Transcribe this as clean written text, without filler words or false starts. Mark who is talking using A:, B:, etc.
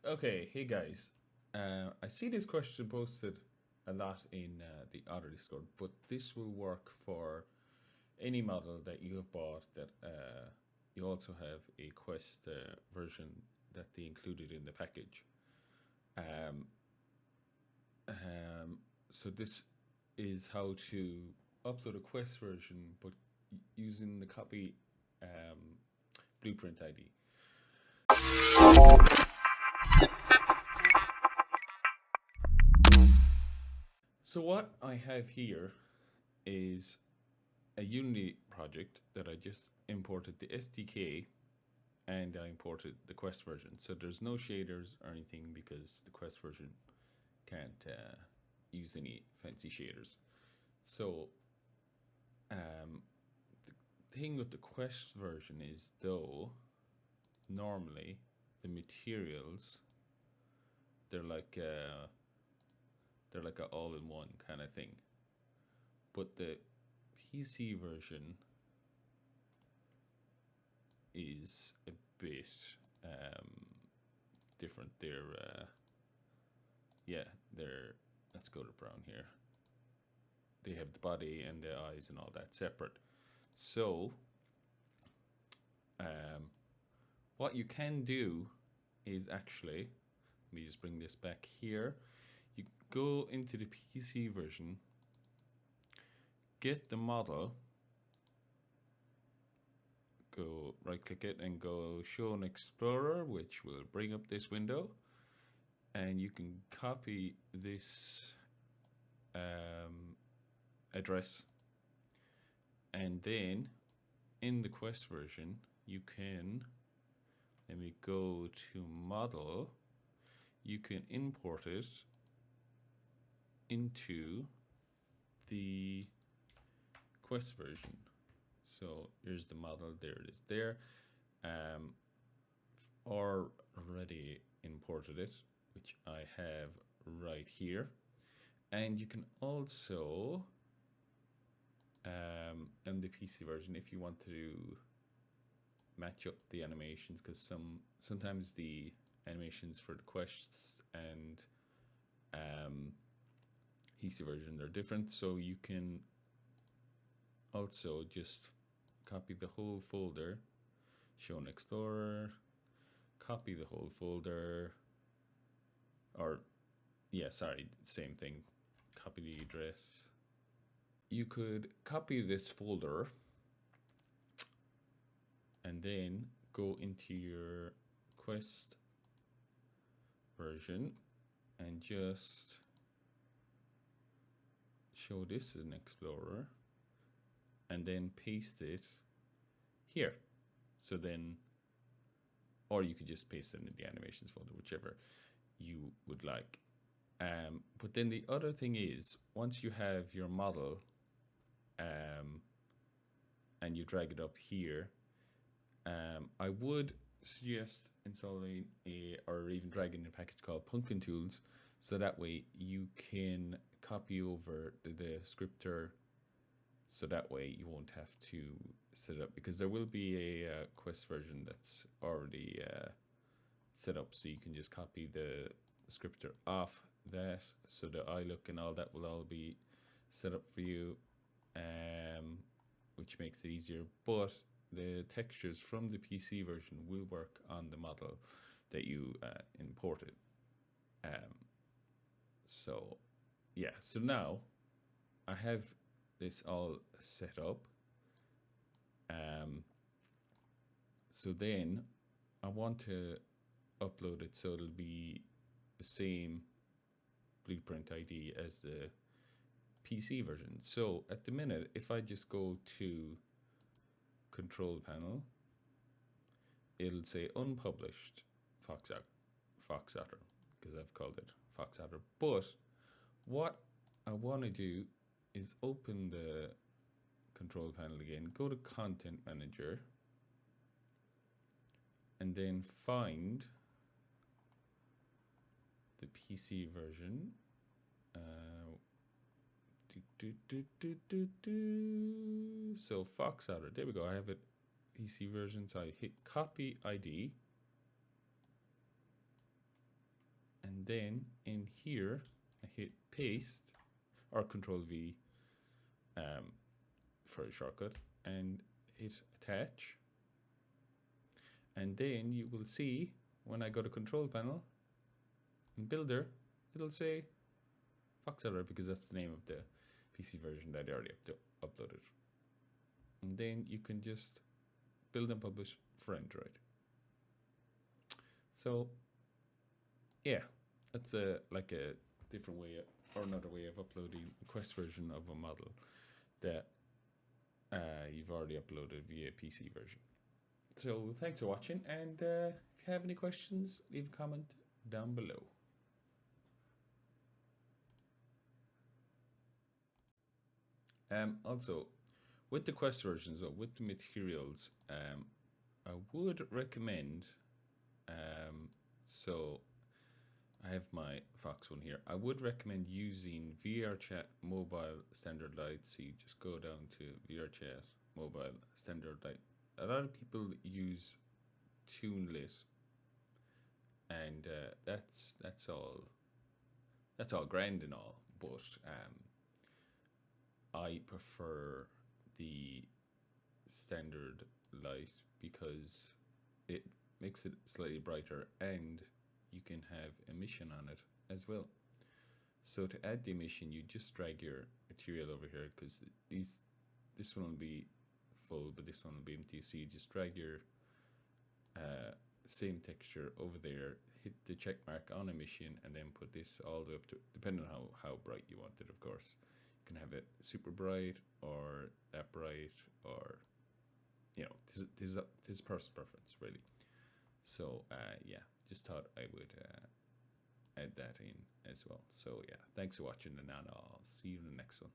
A: Okay, hey guys. I see this question posted a lot in the other Discord, but this will work for any model that you have bought that you also have a Quest version that they included in the package. Um, so this is how to upload a Quest version, but using the copy um, blueprint ID. So what I have here is a Unity project that I just imported the SDK and I imported the Quest version. So there's no shaders or anything because the Quest version can't use any fancy shaders. So the thing with the Quest version is though normally the materials they're like a all-in-one kind of thing, but the PC version is a bit different. They're let's go to brown here. They have the body and the eyes and all that separate. So what you can do is actually, let me just bring this back here. You go into the PC version, get the model, go right click it and go show an explorer, which will bring up this window, and you can copy this address, and then in the Quest version you can, let me go to model, you can import it into the Quest version. So here's the model, there it is there. Already imported it, which I have right here. And you can also, in the PC version, if you want to match up the animations, because sometimes the animations for the quests and PC version are different, so you can also just copy the whole folder, show an explorer, copy the whole folder, or yeah, sorry, same thing, copy the address. You could copy this folder and then go into your Quest version and just show this as an explorer and then paste it here. So then, or you could just paste it in the animations folder, whichever you would like. But then the other thing is, once you have your model and you drag it up here, I would suggest installing or even dragging a package called Pumpkin Tools, so that way you can copy over the scripter, so that way you won't have to set it up, because there will be a Quest version that's already set up, so you can just copy the scripter off that, so the eye look and all that will all be set up for you, which makes it easier. But the textures from the PC version will work on the model that you imported. So yeah, so now I have this all set up. So then I want to upload it so it'll be the same blueprint ID as the PC version. So at the minute, if I just go to control panel, it'll say unpublished Fox Otter, because I've called it Fox Otter. But what I want to do is open the control panel again, go to content manager, and then find the PC version. So Fox Otter, there we go. I have it PC version. So I hit copy ID, then in here I hit paste or Control V for a shortcut and hit attach, and then you will see when I go to control panel in Builder it'll say Fox Editor because that's the name of the PC version that I already uploaded. And then you can just build and publish for Android. So yeah, that's like a different way or another way of uploading a Quest version of a model that you've already uploaded via PC version. So thanks for watching, and if you have any questions, leave a comment down below. Also, with the Quest versions or with the materials, I would recommend, so I have my Fox one here. I would recommend using Vrchat mobile standard light. So you just go down to Vrchat mobile standard light. A lot of people use TuneLit, and that's all grand and all, but I prefer the standard light because it makes it slightly brighter and you can have emission on it as well. So to add the emission, you just drag your material over here, because this one will be full but this one will be empty. So you just drag your same texture over there, hit the check mark on emission, and then put this all the way up to, depending on how bright you want it, of course. You can have it super bright or that bright, or this is personal preference really. So yeah, just thought I would add that in as well. So yeah, thanks for watching, and I'll see you in the next one.